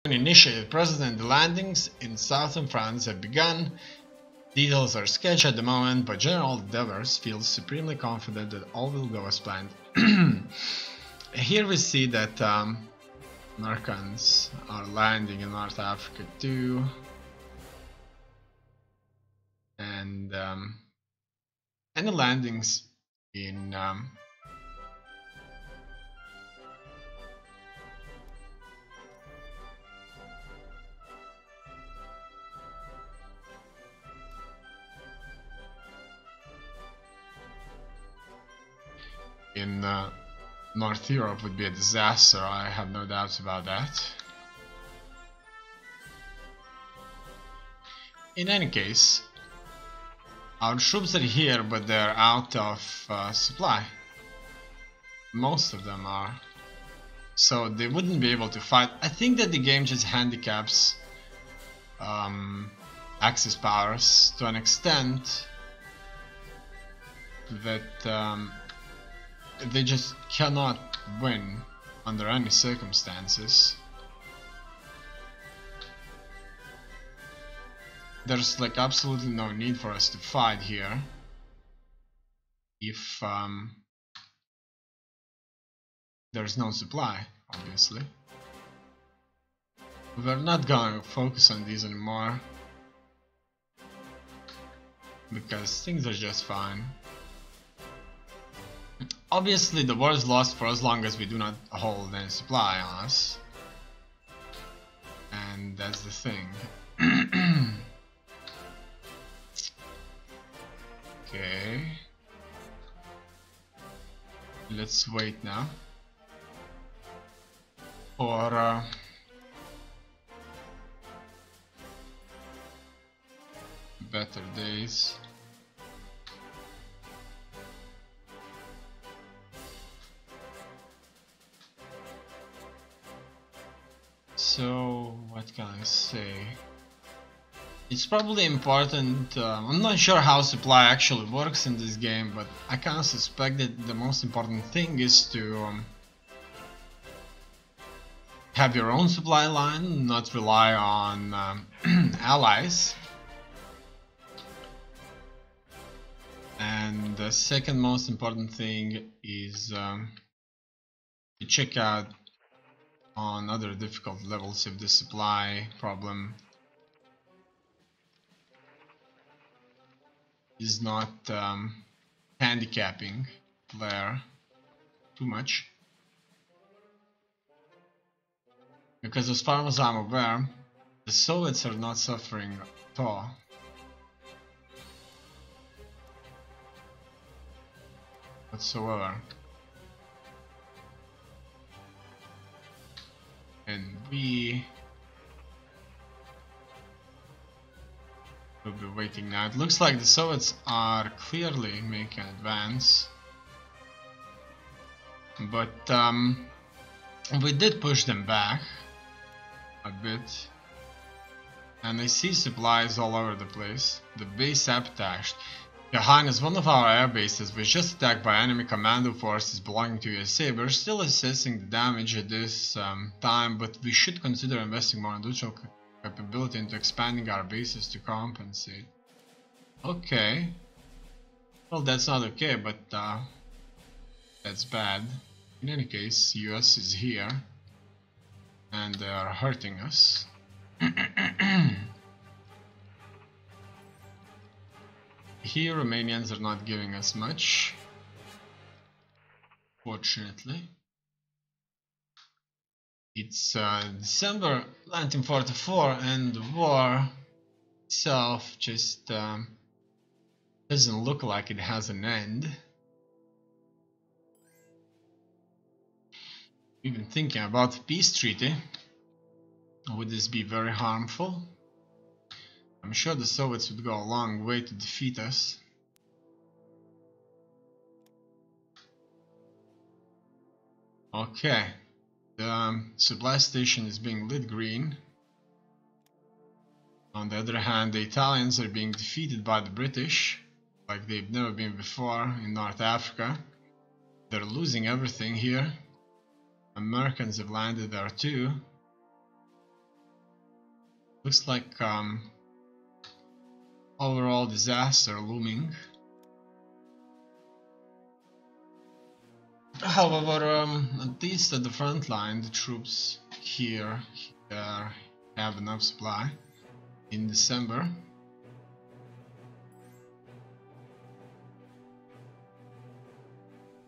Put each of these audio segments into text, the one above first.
Initiated President, the landings in southern France have begun. Details are sketchy at the moment, but General Devers feels supremely confident that all will go as planned. Here we see that Americans are landing in North Africa too, and any landings in North Europe would be a disaster. I have no doubts about that. In any case, our troops are here, but they're out of supply. Most of them are. So they wouldn't be able to fight. I think that the game just handicaps Axis powers to an extent that they just cannot win under any circumstances. There's like absolutely no need for us to fight here if there's no supply, obviously. We're not gonna focus on these anymore because things are just fine. Obviously the war is lost for as long as we do not hold any supply on us, and that's the thing. Okay, let's wait now for better days. So what can I say? It's probably important. I'm not sure how supply actually works in this game, but I kind of suspect that the most important thing is to have your own supply line, not rely on allies. And the second most important thing is to check out on other difficult levels if the supply problem is not handicapping player too much. Because as far as I'm aware, the Soviets are not suffering at all. Whatsoever. And we will be waiting now. It looks like the Soviets are clearly making an advance, but we did push them back a bit, and I see supplies all over the place. The base sabotaged. Your Highness, one of our air bases was just attacked by enemy commando forces belonging to USA. We're still assessing the damage at this time, but we should consider investing more industrial capability into expanding our bases to compensate. Okay. Well, that's not okay, but that's bad. In any case, US is here, and they are hurting us. Here, Romanians are not giving us much, fortunately. It's December 1944, and the war itself just doesn't look like it has an end. We've been thinking about the peace treaty. Would this be very harmful? I'm sure the Soviets would go a long way to defeat us. Okay, the supply station is being lit green. On the other hand, the Italians are being defeated by the British, like they've never been before in North Africa. They're losing everything here. Americans have landed there too. Looks like overall disaster looming. However, at least at the front line, the troops here have enough supply in December.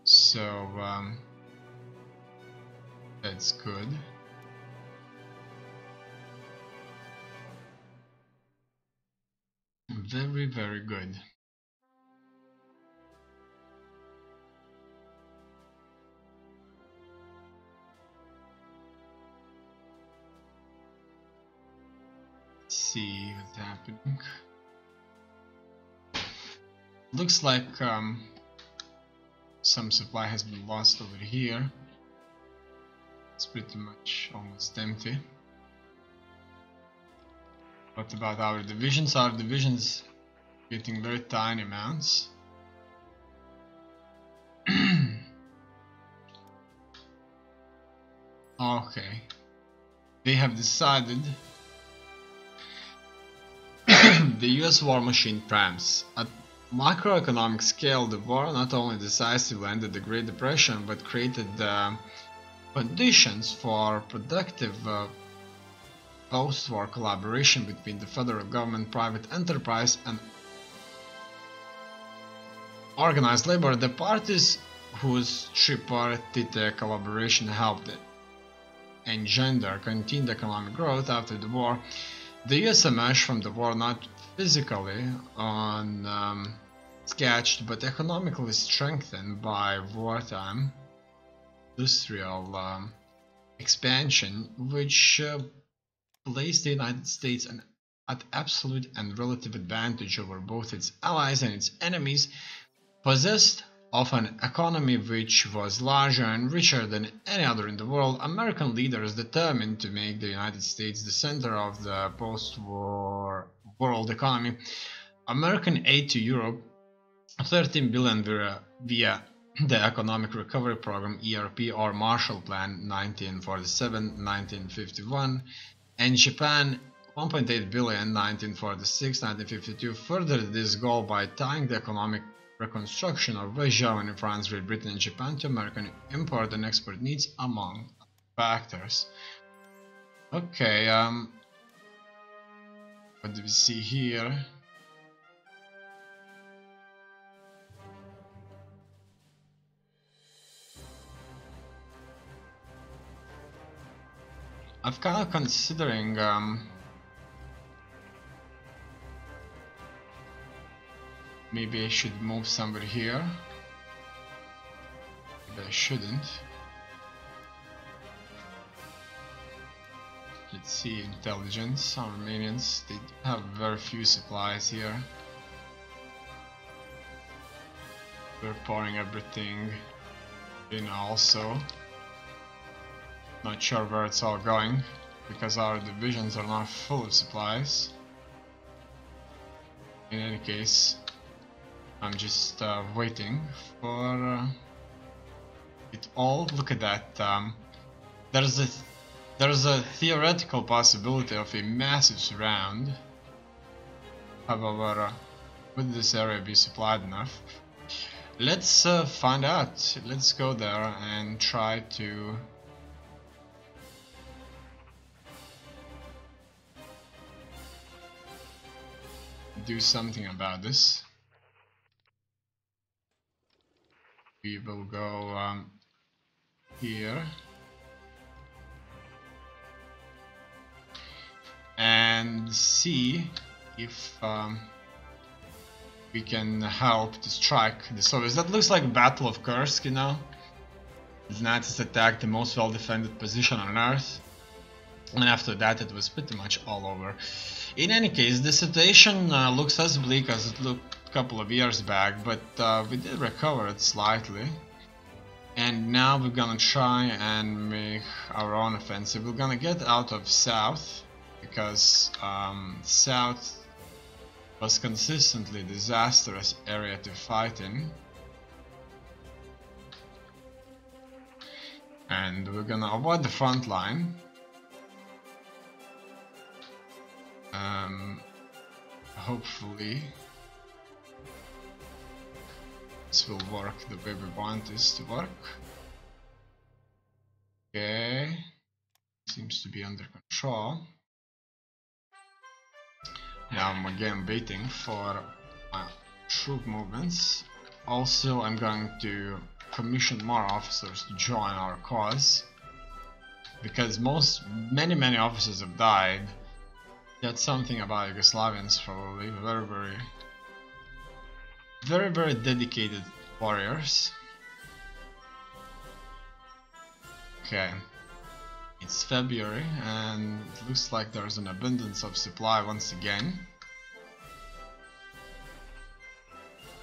So that's good. Very, very good. Let's see what's happening. Looks like some supply has been lost over here. It's pretty much almost empty. What about our divisions? Our divisions getting very tiny amounts. Okay. They have decided the US war machine triumphs. At macroeconomic scale, the war not only decisively ended the Great Depression, but created conditions for productive post-war collaboration between the federal government, private enterprise, and organized labor. The parties whose tripartite collaboration helped engender continued economic growth after the war. The US emerged from the war not physically sketched, but economically strengthened by wartime industrial expansion, which placed the United States at absolute and relative advantage over both its allies and its enemies, possessed of an economy which was larger and richer than any other in the world. American leaders determined to make the United States the center of the post-war world economy. American aid to Europe, $13 billion via the Economic Recovery Program (ERP) or Marshall Plan 1947-1951, and Japan $1.8 billion 1946-1952 furthered this goal by tying the economic reconstruction of West Germany, France, Great Britain, and Japan to American import and export needs, among factors. Okay, what do we see here? I'm kind of considering maybe I should move somewhere here. Maybe I shouldn't. Let's see, intelligence. Armenians, they have very few supplies here. We're pouring everything in also. Not sure where it's all going, because our divisions are not full of supplies. In any case, I'm just waiting for it all. Look at that. There's a theoretical possibility of a massive surround. However, would this area be supplied enough? Let's find out. Let's go there and try to do something about this. We will go here and see if we can help to strike the Soviets. That looks like Battle of Kursk, you know. The Nazis attacked the most well-defended position on Earth, and after that it was pretty much all over. In any case, the situation looks as bleak as it looked a couple of years back, but we did recover it slightly. And now we're gonna try and make our own offensive. We're gonna get out of south, because south was consistently a disastrous area to fight in. And we're gonna avoid the front line. Hopefully this will work the way we want this to work. Okay, seems to be under control. Now I'm again waiting for my troop movements. Also, I'm going to commission more officers to join our cause, because many officers have died. That's something about Yugoslavians, probably very dedicated warriors. Okay, it's February and it looks like there's an abundance of supply once again.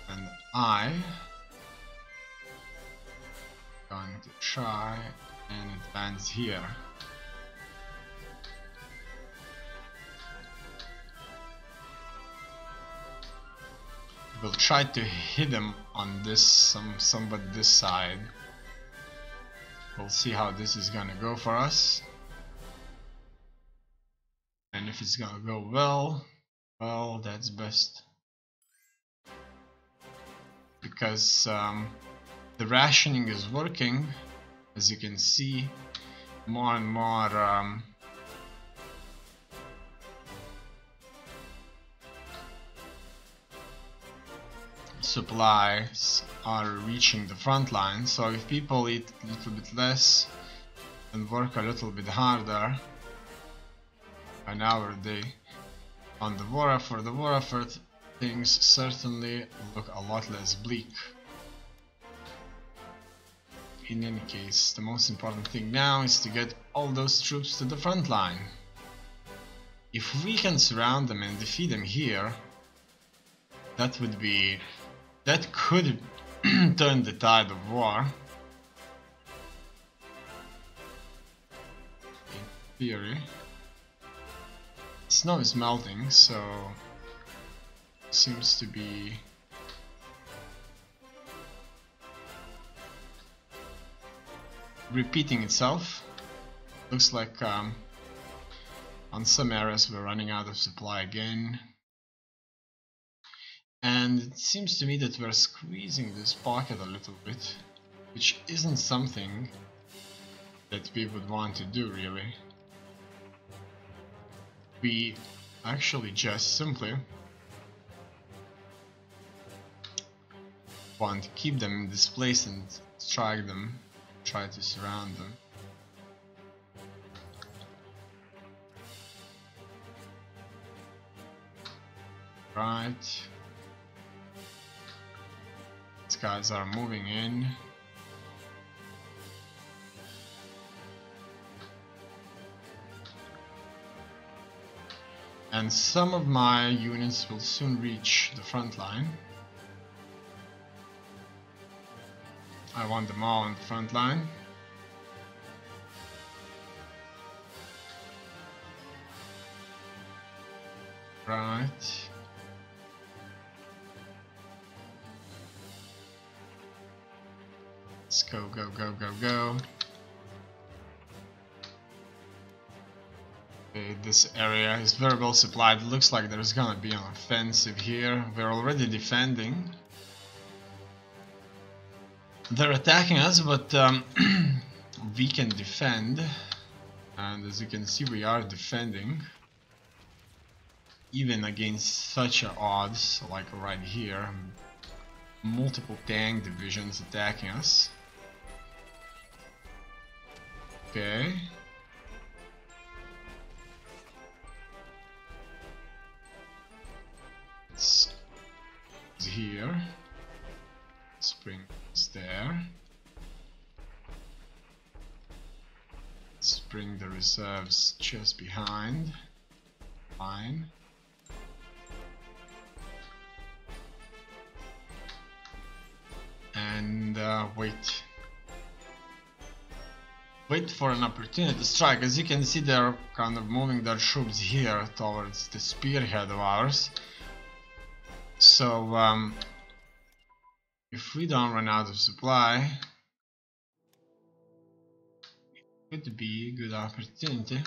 And I'm going to try and advance here. We'll try to hit him on this, somewhat this side. We'll see how this is gonna go for us. And if it's gonna go well, that's best. Because the rationing is working, as you can see, more and more supplies are reaching the front line. So if people eat a little bit less and work a little bit harder an hour a day on the war effort, things certainly look a lot less bleak. In any case, the most important thing now is to get all those troops to the front line. If we can surround them and defeat them here, that could turn the tide of war. In theory. Snow is melting, so seems to be repeating itself. Looks like on some areas we're running out of supply again. And it seems to me that we're squeezing this pocket a little bit, which isn't something that we would want to do, really. We actually just simply want to keep them in this place and strike them, try to surround them. Right. These guys are moving in. And some of my units will soon reach the front line. I want them all on the front line. Right. Let's go, go, go, go, go. Okay, this area is very well supplied. It looks like there's gonna be an offensive here. We're already defending. They're attacking us, but we can defend. And as you can see, we are defending. Even against such odds, like right here. Multiple tank divisions attacking us. Okay. It's here. Spring is there. Let's bring the reserves just behind. Fine. And wait for an opportunity to strike. As you can see, they're kind of moving their troops here towards the spearhead of ours. So if we don't run out of supply, it could be a good opportunity.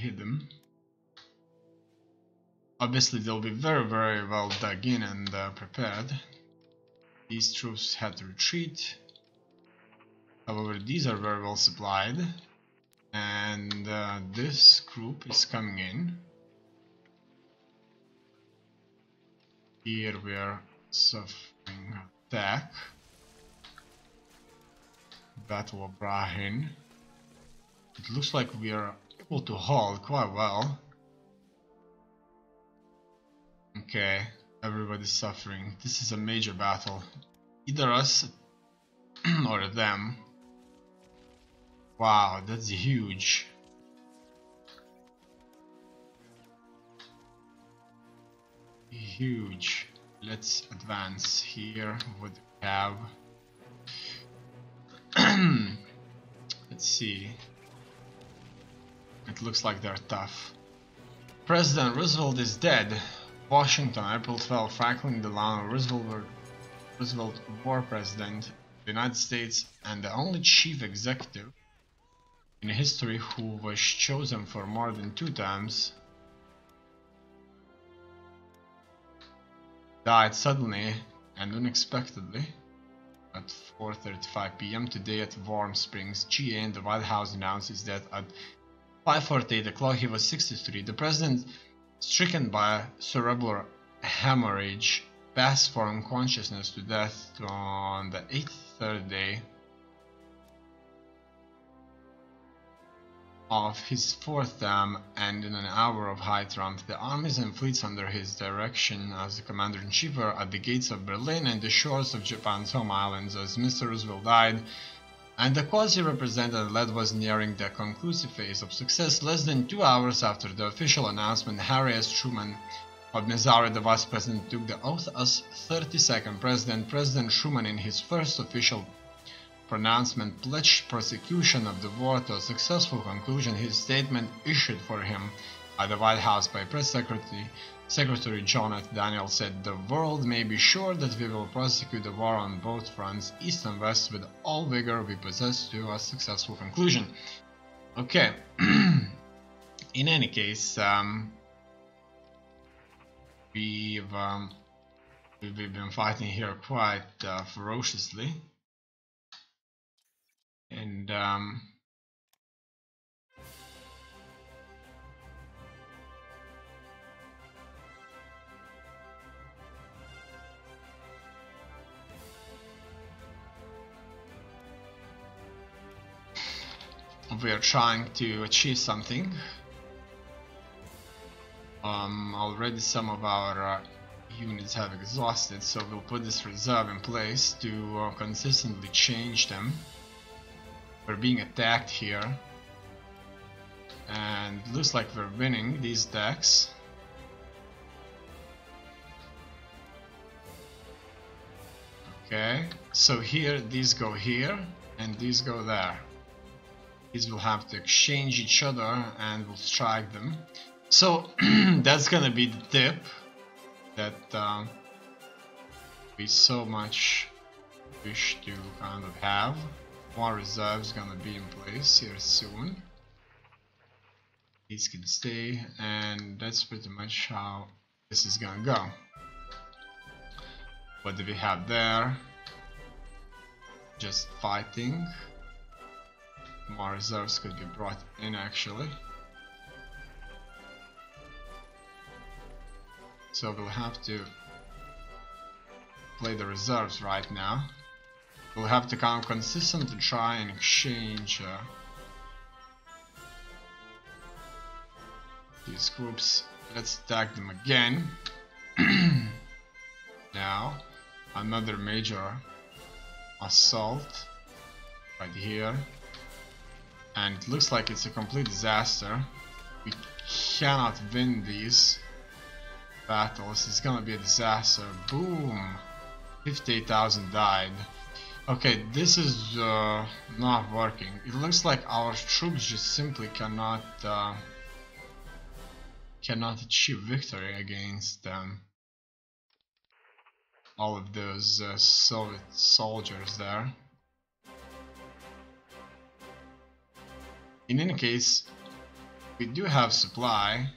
hit them. Obviously, they'll be very, very well dug in and prepared. These troops had to retreat. However, these are very well supplied. And this group is coming in. Here we are suffering attack. Battle of Brahin. It looks like we are able to hold quite well. Okay, everybody's suffering. This is a major battle. Either us or them. Wow, that's huge. Huge. Let's advance here. What do we have? Let's see. It looks like they're tough. President Roosevelt is dead. Washington, April 12. Franklin Delano Roosevelt, war president of the United States and the only chief executive in history who was chosen for more than 2 times, died suddenly and unexpectedly at 4:35 p.m. today at Warm Springs, GA, and the White House announces that at 5:48 o'clock he was 63. The president, stricken by cerebral hemorrhage, passed from consciousness to death on the 8th day of his 4th term and in an hour of high triumph. The armies and fleets under his direction as the commander-in-chief were at the gates of Berlin and the shores of Japan's home islands as Mr. Roosevelt died, and the cause he represented and led was nearing the conclusive phase of success. Less than 2 hours after the official announcement, Harry S. Truman of Missouri, the vice president, took the oath as 32nd president. President Truman, in his first official pronouncement, pledged prosecution of the war to a successful conclusion. His statement, issued for him at the White House by Press Secretary John F. Daniels, said, "The world may be sure that we will prosecute the war on both fronts, east and west, with all vigor we possess to a successful conclusion." Okay. In any case, we've been fighting here quite ferociously. And we are trying to achieve something. Already some of our units have exhausted, so we'll put this reserve in place to consistently change them. We're being attacked here, and it looks like we're winning these attacks. Okay, so here these go here and these go there. These will have to exchange each other and we'll strike them. So that's gonna be the tip that we so much wish to kind of have. More reserves gonna be in place here soon. These can stay, and that's pretty much how this is gonna go. What do we have there? Just fighting. More reserves could be brought in actually. So we'll have to play the reserves right now. We'll have to kind of consistently try and exchange these groups. Let's attack them again. Now, another major assault right here. And it looks like it's a complete disaster. We cannot win these battles. It's gonna be a disaster. Boom! 58,000 died. Okay, this is not working. It looks like our troops just simply cannot achieve victory against all of those Soviet soldiers there. In any case, We do have supply.